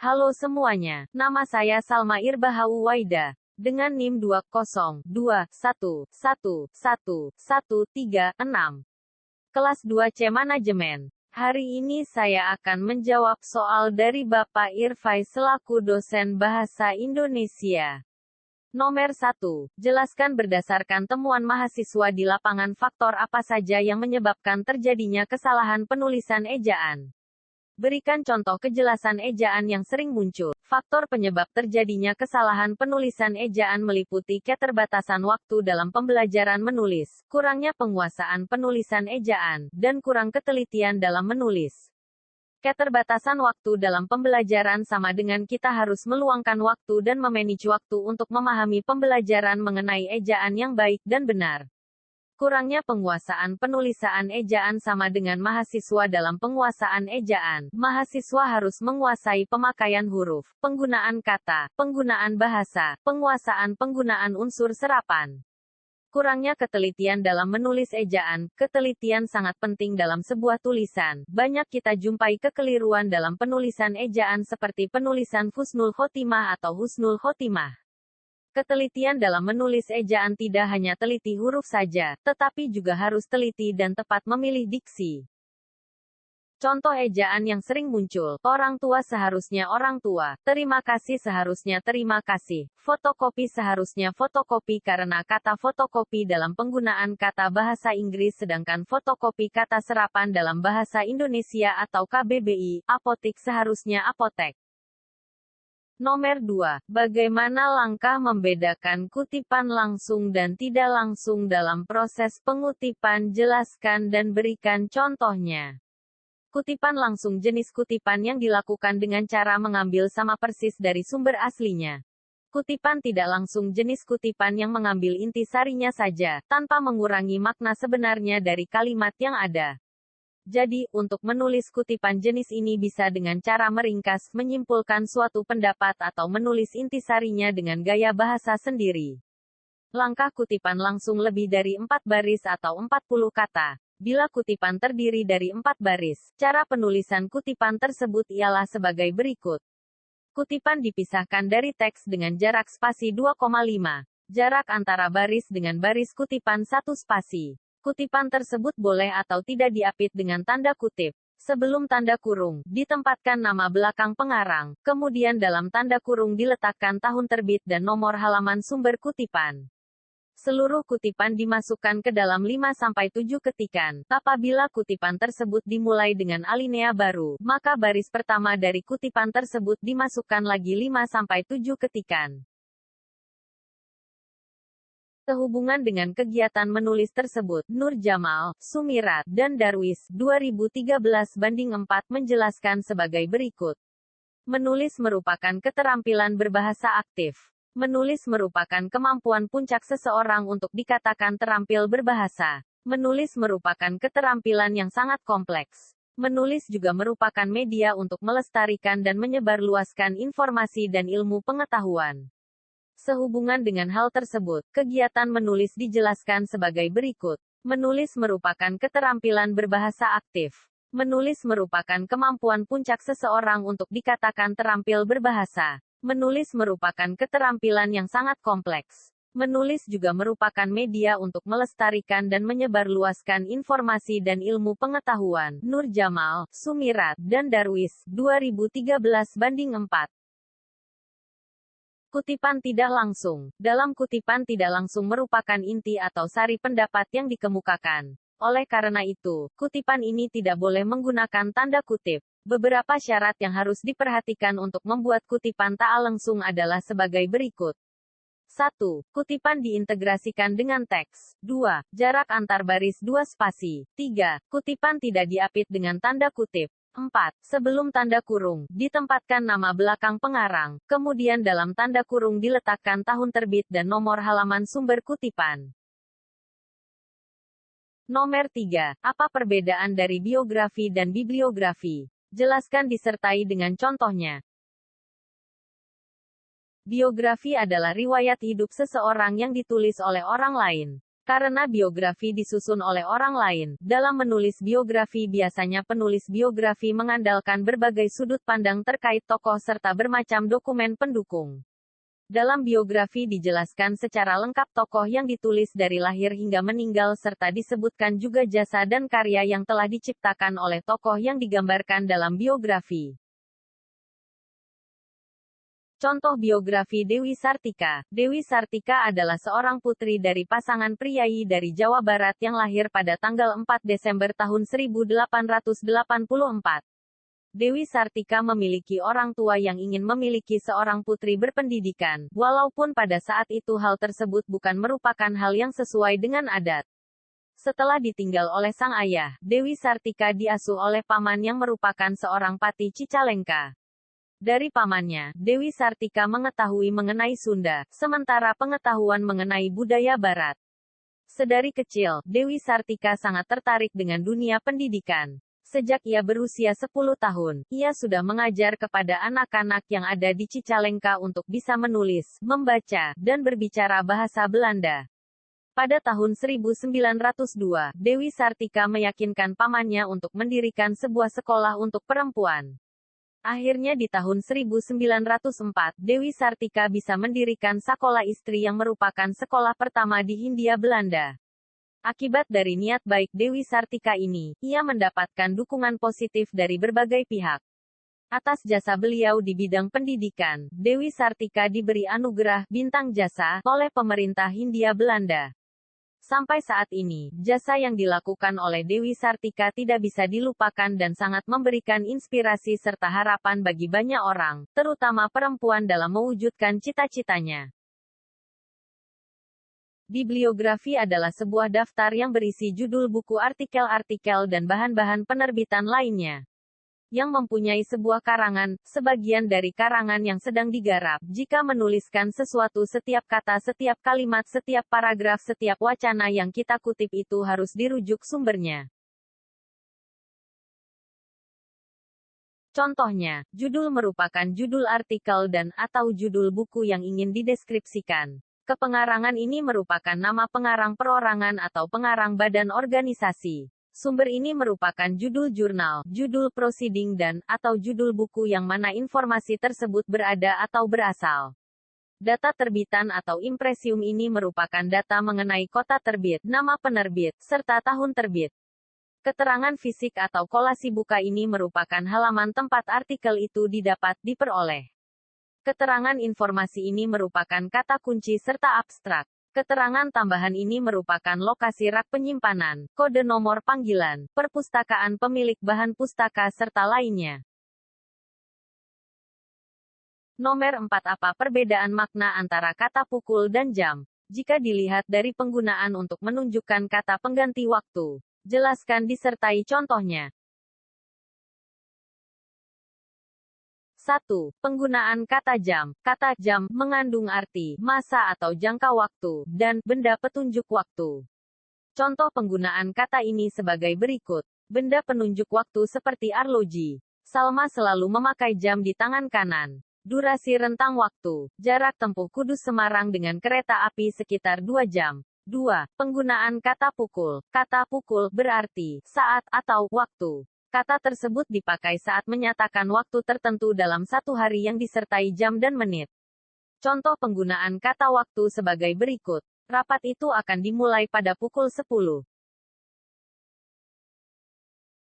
Halo semuanya, nama saya Salma Irbahau Waida. Dengan NIM 202111136. Kelas 2C Manajemen. Hari ini saya akan menjawab soal dari Bapak Irfai selaku dosen Bahasa Indonesia. Nomor 1. Jelaskan berdasarkan temuan mahasiswa di lapangan faktor apa saja yang menyebabkan terjadinya kesalahan penulisan ejaan. Berikan contoh kejelasan ejaan yang sering muncul. Faktor penyebab terjadinya kesalahan penulisan ejaan meliputi keterbatasan waktu dalam pembelajaran menulis, kurangnya penguasaan penulisan ejaan, dan kurang ketelitian dalam menulis. Keterbatasan waktu dalam pembelajaran sama dengan kita harus meluangkan waktu dan memanage waktu untuk memahami pembelajaran mengenai ejaan yang baik dan benar. Kurangnya penguasaan penulisan ejaan sama dengan mahasiswa dalam penguasaan ejaan. Mahasiswa harus menguasai pemakaian huruf, penggunaan kata, penggunaan bahasa, penguasaan penggunaan unsur serapan. Kurangnya ketelitian dalam menulis ejaan. Ketelitian sangat penting dalam sebuah tulisan. Banyak kita jumpai kekeliruan dalam penulisan ejaan seperti penulisan husnul khotimah atau husnul khotimah. Ketelitian dalam menulis ejaan tidak hanya teliti huruf saja, tetapi juga harus teliti dan tepat memilih diksi. Contoh ejaan yang sering muncul, orang tua seharusnya orang tua, terima kasih seharusnya terima kasih, fotokopi seharusnya fotokopi karena kata fotokopi dalam penggunaan kata bahasa Inggris sedangkan fotokopi kata serapan dalam bahasa Indonesia atau KBBI, apotik seharusnya apotek. Nomor 2. Bagaimana langkah membedakan kutipan langsung dan tidak langsung dalam proses pengutipan? Jelaskan dan berikan contohnya. Kutipan langsung jenis kutipan yang dilakukan dengan cara mengambil sama persis dari sumber aslinya. Kutipan tidak langsung jenis kutipan yang mengambil inti sarinya saja, tanpa mengurangi makna sebenarnya dari kalimat yang ada. Jadi, untuk menulis kutipan jenis ini bisa dengan cara meringkas, menyimpulkan suatu pendapat atau menulis intisarinya dengan gaya bahasa sendiri. Langkah kutipan langsung lebih dari 4 baris atau 40 kata. Bila kutipan terdiri dari 4 baris, cara penulisan kutipan tersebut ialah sebagai berikut. Kutipan dipisahkan dari teks dengan jarak spasi 2,5. Jarak antara baris dengan baris kutipan 1 spasi. Kutipan tersebut boleh atau tidak diapit dengan tanda kutip. Sebelum tanda kurung, ditempatkan nama belakang pengarang, kemudian dalam tanda kurung diletakkan tahun terbit dan nomor halaman sumber kutipan. Seluruh kutipan dimasukkan ke dalam 5-7 ketikan. Apabila kutipan tersebut dimulai dengan alinea baru, maka baris pertama dari kutipan tersebut dimasukkan lagi 5-7 ketikan. Sehubungan dengan kegiatan menulis tersebut, Nur Jamal, Sumirat, dan Darwis, 2013-4 menjelaskan sebagai berikut. Menulis merupakan keterampilan berbahasa aktif. Menulis merupakan kemampuan puncak seseorang untuk dikatakan terampil berbahasa. Menulis merupakan keterampilan yang sangat kompleks. Menulis juga merupakan media untuk melestarikan dan menyebarluaskan informasi dan ilmu pengetahuan. Sehubungan dengan hal tersebut, kegiatan menulis dijelaskan sebagai berikut. Menulis merupakan keterampilan berbahasa aktif. Menulis merupakan kemampuan puncak seseorang untuk dikatakan terampil berbahasa. Menulis merupakan keterampilan yang sangat kompleks. Menulis juga merupakan media untuk melestarikan dan menyebarluaskan informasi dan ilmu pengetahuan. Nur Jamal, Sumirat, dan Darwis, 2013-4. Kutipan tidak langsung. Dalam kutipan tidak langsung merupakan inti atau sari pendapat yang dikemukakan. Oleh karena itu, kutipan ini tidak boleh menggunakan tanda kutip. Beberapa syarat yang harus diperhatikan untuk membuat kutipan tak langsung adalah sebagai berikut. 1. Kutipan diintegrasikan dengan teks. 2. Jarak antar baris 2 spasi. 3. Kutipan tidak diapit dengan tanda kutip. 4. Sebelum tanda kurung, ditempatkan nama belakang pengarang, kemudian dalam tanda kurung diletakkan tahun terbit dan nomor halaman sumber kutipan. Nomor 3. Apa perbedaan dari biografi dan bibliografi? Jelaskan disertai dengan contohnya. Biografi adalah riwayat hidup seseorang yang ditulis oleh orang lain. Karena biografi disusun oleh orang lain, dalam menulis biografi biasanya penulis biografi mengandalkan berbagai sudut pandang terkait tokoh serta bermacam dokumen pendukung. Dalam biografi dijelaskan secara lengkap tokoh yang ditulis dari lahir hingga meninggal serta disebutkan juga jasa dan karya yang telah diciptakan oleh tokoh yang digambarkan dalam biografi. Contoh biografi Dewi Sartika. Dewi Sartika adalah seorang putri dari pasangan priyayi dari Jawa Barat yang lahir pada tanggal 4 Desember tahun 1884. Dewi Sartika memiliki orang tua yang ingin memiliki seorang putri berpendidikan, walaupun pada saat itu hal tersebut bukan merupakan hal yang sesuai dengan adat. Setelah ditinggal oleh sang ayah, Dewi Sartika diasuh oleh paman yang merupakan seorang pati Cicalengka. Dari pamannya, Dewi Sartika mengetahui mengenai Sunda, sementara pengetahuan mengenai budaya Barat. Sedari kecil, Dewi Sartika sangat tertarik dengan dunia pendidikan. Sejak ia berusia 10 tahun, ia sudah mengajar kepada anak-anak yang ada di Cicalengka untuk bisa menulis, membaca, dan berbicara bahasa Belanda. Pada tahun 1902, Dewi Sartika meyakinkan pamannya untuk mendirikan sebuah sekolah untuk perempuan. Akhirnya di tahun 1904, Dewi Sartika bisa mendirikan sekolah istri yang merupakan sekolah pertama di Hindia Belanda. Akibat dari niat baik Dewi Sartika ini, ia mendapatkan dukungan positif dari berbagai pihak. Atas jasa beliau di bidang pendidikan, Dewi Sartika diberi anugerah Bintang Jasa oleh pemerintah Hindia Belanda. Sampai saat ini, jasa yang dilakukan oleh Dewi Sartika tidak bisa dilupakan dan sangat memberikan inspirasi serta harapan bagi banyak orang, terutama perempuan dalam mewujudkan cita-citanya. Bibliografi adalah sebuah daftar yang berisi judul buku, artikel-artikel dan bahan-bahan penerbitan lainnya. Yang mempunyai sebuah karangan, sebagian dari karangan yang sedang digarap. Jika menuliskan sesuatu, setiap kata, setiap kalimat, setiap paragraf, setiap wacana yang kita kutip itu harus dirujuk sumbernya. Contohnya, judul merupakan judul artikel dan atau judul buku yang ingin dideskripsikan. Kepengarangan ini merupakan nama pengarang perorangan atau pengarang badan organisasi. Sumber ini merupakan judul jurnal, judul proceeding dan, atau judul buku yang mana informasi tersebut berada atau berasal. Data terbitan atau impresium ini merupakan data mengenai kota terbit, nama penerbit, serta tahun terbit. Keterangan fisik atau kolasi buka ini merupakan halaman tempat artikel itu diperoleh. Keterangan informasi ini merupakan kata kunci serta abstrak. Keterangan tambahan ini merupakan lokasi rak penyimpanan, kode nomor panggilan, perpustakaan pemilik bahan pustaka serta lainnya. Nomor 4. Apa perbedaan makna antara kata pukul dan jam? Jika dilihat dari penggunaan untuk menunjukkan kata pengganti waktu, jelaskan disertai contohnya. 1. Penggunaan kata jam. Kata jam mengandung arti masa atau jangka waktu dan benda petunjuk waktu. Contoh penggunaan kata ini sebagai berikut. Benda penunjuk waktu seperti arloji. Salma selalu memakai jam di tangan kanan. Durasi rentang waktu. Jarak tempuh Kudus Semarang dengan kereta api sekitar 2 jam. 2. Penggunaan kata pukul. Kata pukul berarti saat atau waktu. Kata tersebut dipakai saat menyatakan waktu tertentu dalam satu hari yang disertai jam dan menit. Contoh penggunaan kata waktu sebagai berikut. Rapat itu akan dimulai pada pukul 10.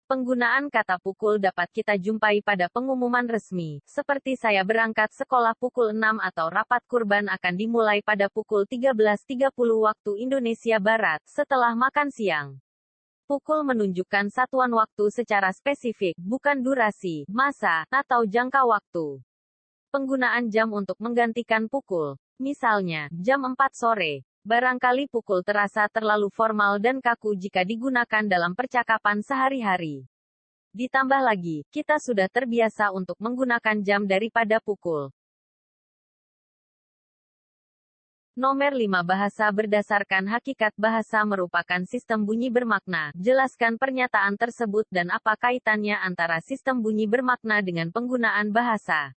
Penggunaan kata pukul dapat kita jumpai pada pengumuman resmi, seperti saya berangkat sekolah pukul 6 atau rapat kurban akan dimulai pada pukul 13.30 waktu Indonesia Barat, setelah makan siang. Pukul menunjukkan satuan waktu secara spesifik, bukan durasi, masa, atau jangka waktu. Penggunaan jam untuk menggantikan pukul. Misalnya, jam 4 sore. Barangkali pukul terasa terlalu formal dan kaku jika digunakan dalam percakapan sehari-hari. Ditambah lagi, kita sudah terbiasa untuk menggunakan jam daripada pukul. Nomor 5. Bahasa berdasarkan hakikat bahasa merupakan sistem bunyi bermakna. Jelaskan pernyataan tersebut dan apa kaitannya antara sistem bunyi bermakna dengan penggunaan bahasa.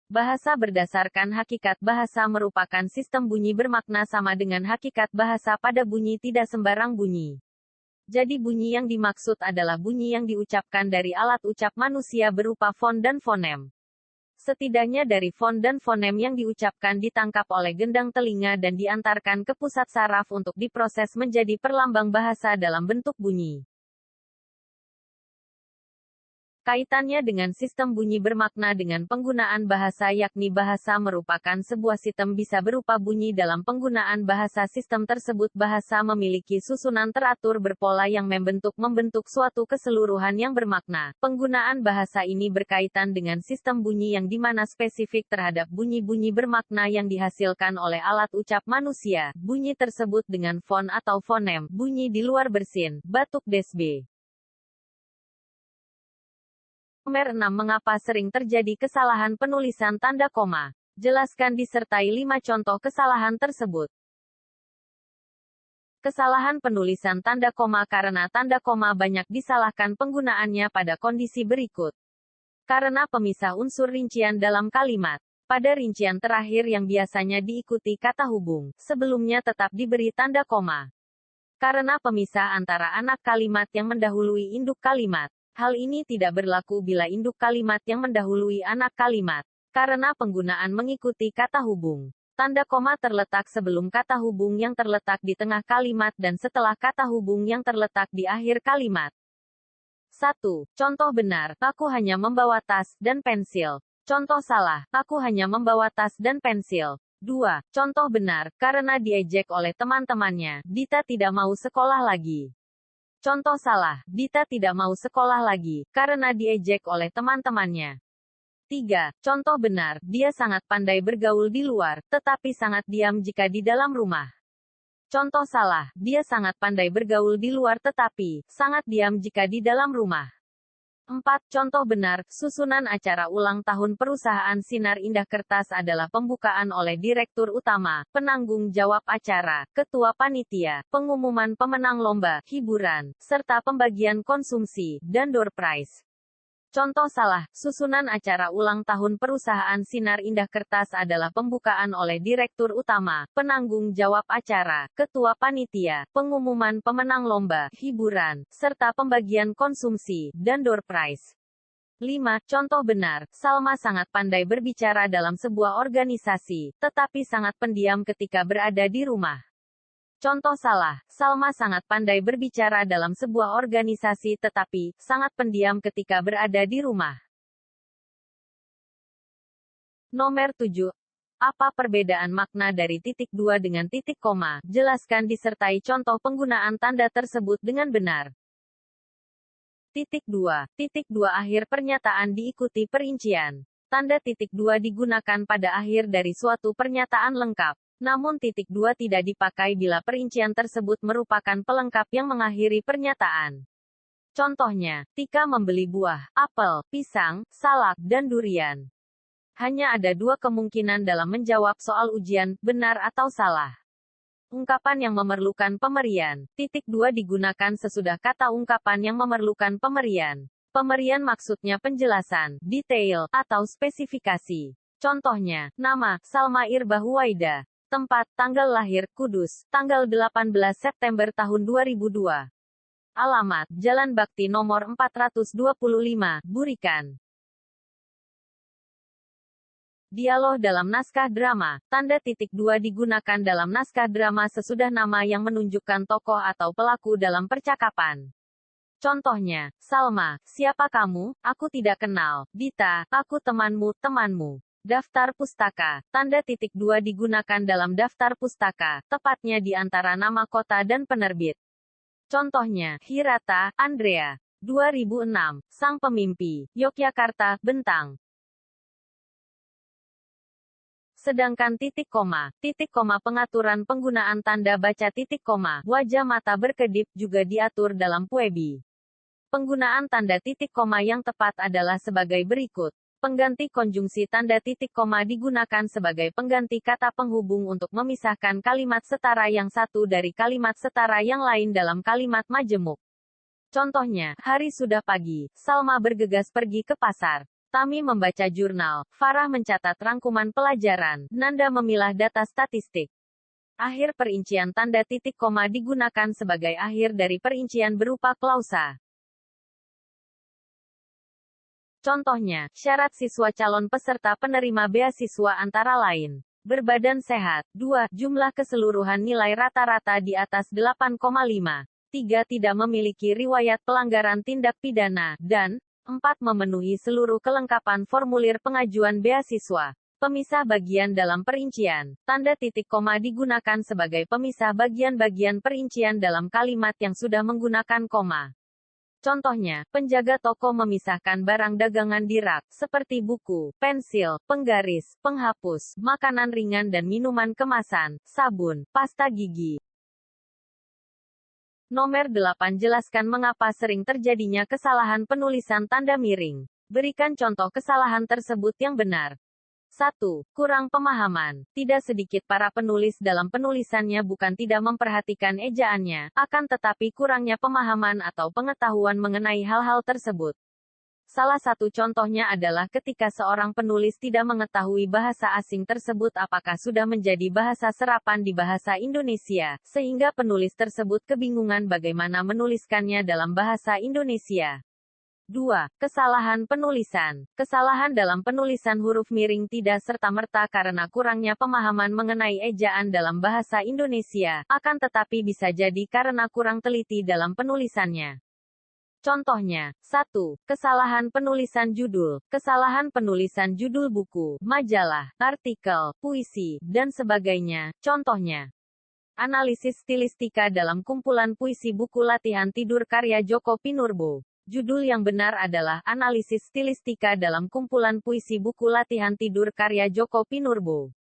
Bahasa berdasarkan hakikat bahasa merupakan sistem bunyi bermakna sama dengan hakikat bahasa pada bunyi tidak sembarang bunyi. Jadi bunyi yang dimaksud adalah bunyi yang diucapkan dari alat ucap manusia berupa fon dan fonem. Setidaknya dari fon dan fonem yang diucapkan ditangkap oleh gendang telinga dan diantarkan ke pusat saraf untuk diproses menjadi perlambang bahasa dalam bentuk bunyi. Kaitannya dengan sistem bunyi bermakna dengan penggunaan bahasa yakni bahasa merupakan sebuah sistem bisa berupa bunyi dalam penggunaan bahasa sistem tersebut bahasa memiliki susunan teratur berpola yang membentuk suatu keseluruhan yang bermakna. Penggunaan bahasa ini berkaitan dengan sistem bunyi yang dimana spesifik terhadap bunyi-bunyi bermakna yang dihasilkan oleh alat ucap manusia. Bunyi tersebut dengan fon atau fonem, bunyi di luar bersin, batuk desb. Nomor 6. Mengapa sering terjadi kesalahan penulisan tanda koma? Jelaskan disertai 5 contoh kesalahan tersebut. Kesalahan penulisan tanda koma karena tanda koma banyak disalahkan penggunaannya pada kondisi berikut. Karena pemisah unsur rincian dalam kalimat. Pada rincian terakhir yang biasanya diikuti kata hubung, sebelumnya tetap diberi tanda koma. Karena pemisah antara anak kalimat yang mendahului induk kalimat. Hal ini tidak berlaku bila induk kalimat yang mendahului anak kalimat. Karena penggunaan mengikuti kata hubung. Tanda koma terletak sebelum kata hubung yang terletak di tengah kalimat dan setelah kata hubung yang terletak di akhir kalimat. 1. Contoh benar, aku hanya membawa tas dan pensil. Contoh salah, aku hanya membawa tas dan pensil. 2. Contoh benar, karena diejek oleh teman-temannya, Dita tidak mau sekolah lagi. Contoh salah, Dita tidak mau sekolah lagi, karena diejek oleh teman-temannya. 3. Contoh benar, dia sangat pandai bergaul di luar, tetapi sangat diam jika di dalam rumah. Contoh salah, dia sangat pandai bergaul di luar tetapi, sangat diam jika di dalam rumah. 4. Contoh benar, susunan acara ulang tahun perusahaan Sinar Indah Kertas adalah pembukaan oleh Direktur Utama, penanggung jawab acara, ketua panitia, pengumuman pemenang lomba, hiburan, serta pembagian konsumsi, dan door prize. Contoh salah, susunan acara ulang tahun perusahaan Sinar Indah Kertas adalah pembukaan oleh Direktur Utama, penanggung jawab acara, ketua panitia, pengumuman pemenang lomba, hiburan, serta pembagian konsumsi, dan door prize. 5. Contoh benar, Salma sangat pandai berbicara dalam sebuah organisasi, tetapi sangat pendiam ketika berada di rumah. Contoh salah, Salma sangat pandai berbicara dalam sebuah organisasi tetapi, sangat pendiam ketika berada di rumah. Nomor 7. Apa perbedaan makna dari titik 2 dengan titik koma? Jelaskan disertai contoh penggunaan tanda tersebut dengan benar. Titik 2. Titik 2 akhir pernyataan diikuti perincian. Tanda titik 2 digunakan pada akhir dari suatu pernyataan lengkap. Namun titik 2 tidak dipakai bila perincian tersebut merupakan pelengkap yang mengakhiri pernyataan. Contohnya, Tika membeli buah, apel, pisang, salak, dan durian. Hanya ada 2 kemungkinan dalam menjawab soal ujian, benar atau salah. Ungkapan yang memerlukan pemerian. Titik 2 digunakan sesudah kata ungkapan yang memerlukan pemerian. Pemerian maksudnya penjelasan, detail, atau spesifikasi. Contohnya, nama, Salma Irbah Huwaida. Tempat, tanggal lahir, Kudus, tanggal 18 September tahun 2002. Alamat, Jalan Bakti nomor 425, Burikan. Dialog dalam naskah drama. Tanda titik 2 digunakan dalam naskah drama sesudah nama yang menunjukkan tokoh atau pelaku dalam percakapan. Contohnya, Salma, siapa kamu? Aku tidak kenal. Dita, aku temanmu. Daftar pustaka. Tanda titik 2 digunakan dalam daftar pustaka, tepatnya di antara nama kota dan penerbit. Contohnya, Hirata, Andrea. 2006. Sang Pemimpi. Yogyakarta, Bentang. Sedangkan titik koma pengaturan penggunaan tanda baca titik koma, wajah mata berkedip juga diatur dalam Puebi. Penggunaan tanda titik koma yang tepat adalah sebagai berikut. Pengganti konjungsi tanda titik koma digunakan sebagai pengganti kata penghubung untuk memisahkan kalimat setara yang satu dari kalimat setara yang lain dalam kalimat majemuk. Contohnya, hari sudah pagi, Salma bergegas pergi ke pasar. Tami membaca jurnal, Farah mencatat rangkuman pelajaran, Nanda memilah data statistik. Akhir perincian tanda titik koma digunakan sebagai akhir dari perincian berupa klausa. Contohnya, syarat siswa calon peserta penerima beasiswa antara lain: berbadan sehat, 2, jumlah keseluruhan nilai rata-rata di atas 8,5, 3, tidak memiliki riwayat pelanggaran tindak pidana, dan 4, memenuhi seluruh kelengkapan formulir pengajuan beasiswa. Pemisah bagian dalam perincian. Tanda titik koma digunakan sebagai pemisah bagian-bagian perincian dalam kalimat yang sudah menggunakan koma. Contohnya, penjaga toko memisahkan barang dagangan di rak, seperti buku, pensil, penggaris, penghapus, makanan ringan dan minuman kemasan, sabun, pasta gigi. Nomor 8. Jelaskan mengapa sering terjadinya kesalahan penulisan tanda miring. Berikan contoh kesalahan tersebut yang benar. 1. Kurang pemahaman. Tidak sedikit para penulis dalam penulisannya bukan tidak memperhatikan ejaannya, akan tetapi kurangnya pemahaman atau pengetahuan mengenai hal-hal tersebut. Salah satu contohnya adalah ketika seorang penulis tidak mengetahui bahasa asing tersebut apakah sudah menjadi bahasa serapan di bahasa Indonesia, sehingga penulis tersebut kebingungan bagaimana menuliskannya dalam bahasa Indonesia. 2. Kesalahan penulisan. Kesalahan dalam penulisan huruf miring tidak serta-merta karena kurangnya pemahaman mengenai ejaan dalam bahasa Indonesia, akan tetapi bisa jadi karena kurang teliti dalam penulisannya. Contohnya, 1. Kesalahan penulisan judul. Kesalahan penulisan judul buku, majalah, artikel, puisi, dan sebagainya. Contohnya, analisis stilistika dalam kumpulan puisi buku latihan tidur karya Joko Pinurbo. Judul yang benar adalah analisis stilistika dalam kumpulan puisi buku latihan tidur karya Joko Pinurbo.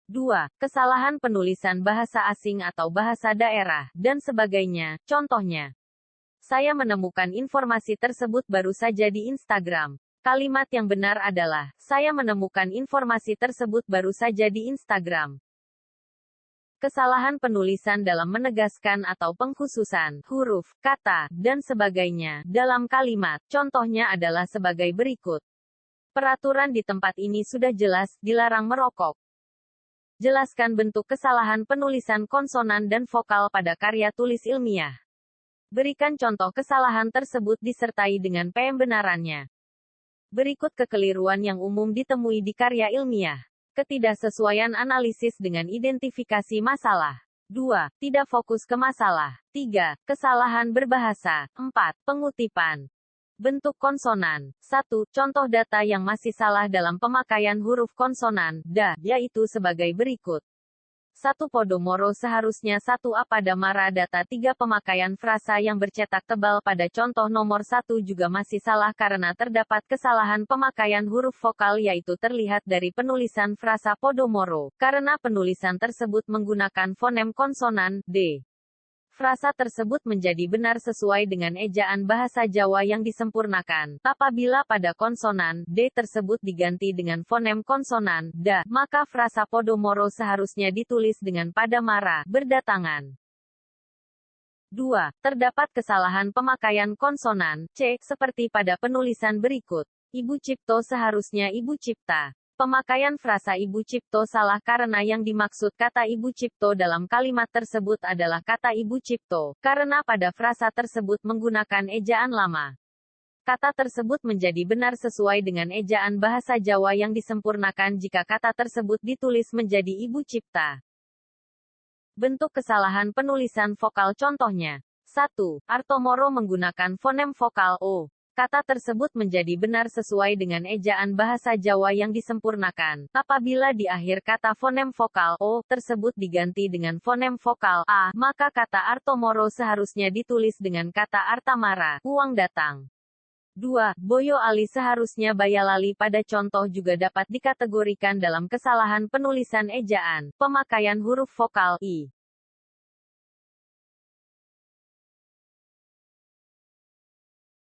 2. Kesalahan penulisan bahasa asing atau bahasa daerah, dan sebagainya. Contohnya, saya menemukan informasi tersebut baru saja di Instagram. Kalimat yang benar adalah, saya menemukan informasi tersebut baru saja di Instagram. Kesalahan penulisan dalam menegaskan atau pengkhususan huruf, kata, dan sebagainya dalam kalimat. Contohnya adalah sebagai berikut. Peraturan di tempat ini sudah jelas, dilarang merokok. Jelaskan bentuk kesalahan penulisan konsonan dan vokal pada karya tulis ilmiah. Berikan contoh kesalahan tersebut disertai dengan pembenarannya. Berikut kekeliruan yang umum ditemui di karya ilmiah. Ketidaksesuaian analisis dengan identifikasi masalah. 2. Tidak fokus ke masalah. 3. Kesalahan berbahasa. 4. Pengutipan. Bentuk konsonan. 1. Contoh data yang masih salah dalam pemakaian huruf konsonan, da, yaitu sebagai berikut. 1. Podomoro seharusnya 1 A pada Mara data 3 pemakaian frasa yang bercetak tebal pada contoh nomor 1 juga masih salah karena terdapat kesalahan pemakaian huruf vokal yaitu terlihat dari penulisan frasa Podomoro, karena penulisan tersebut menggunakan fonem konsonan, D. Frasa tersebut menjadi benar sesuai dengan ejaan bahasa Jawa yang disempurnakan. Apabila pada konsonan, D tersebut diganti dengan fonem konsonan, da, maka frasa Podomoro seharusnya ditulis dengan pada Mara, berdatangan. 2. Terdapat kesalahan pemakaian konsonan, C, seperti pada penulisan berikut. Ibu Cipto seharusnya Ibu Cipta. Pemakaian frasa Ibu Cipto salah karena yang dimaksud kata Ibu Cipto dalam kalimat tersebut adalah kata Ibu Cipto, karena pada frasa tersebut menggunakan ejaan lama. Kata tersebut menjadi benar sesuai dengan ejaan bahasa Jawa yang disempurnakan jika kata tersebut ditulis menjadi Ibu Cipta. Bentuk kesalahan penulisan vokal contohnya. 1. Artomoro menggunakan fonem vokal O. Kata tersebut menjadi benar sesuai dengan ejaan bahasa Jawa yang disempurnakan. Apabila di akhir kata fonem vokal O tersebut diganti dengan fonem vokal A, maka kata Artomoro seharusnya ditulis dengan kata Artamara, uang datang. 2. Boyo Ali seharusnya Bayalali pada contoh juga dapat dikategorikan dalam kesalahan penulisan ejaan, pemakaian huruf vokal I.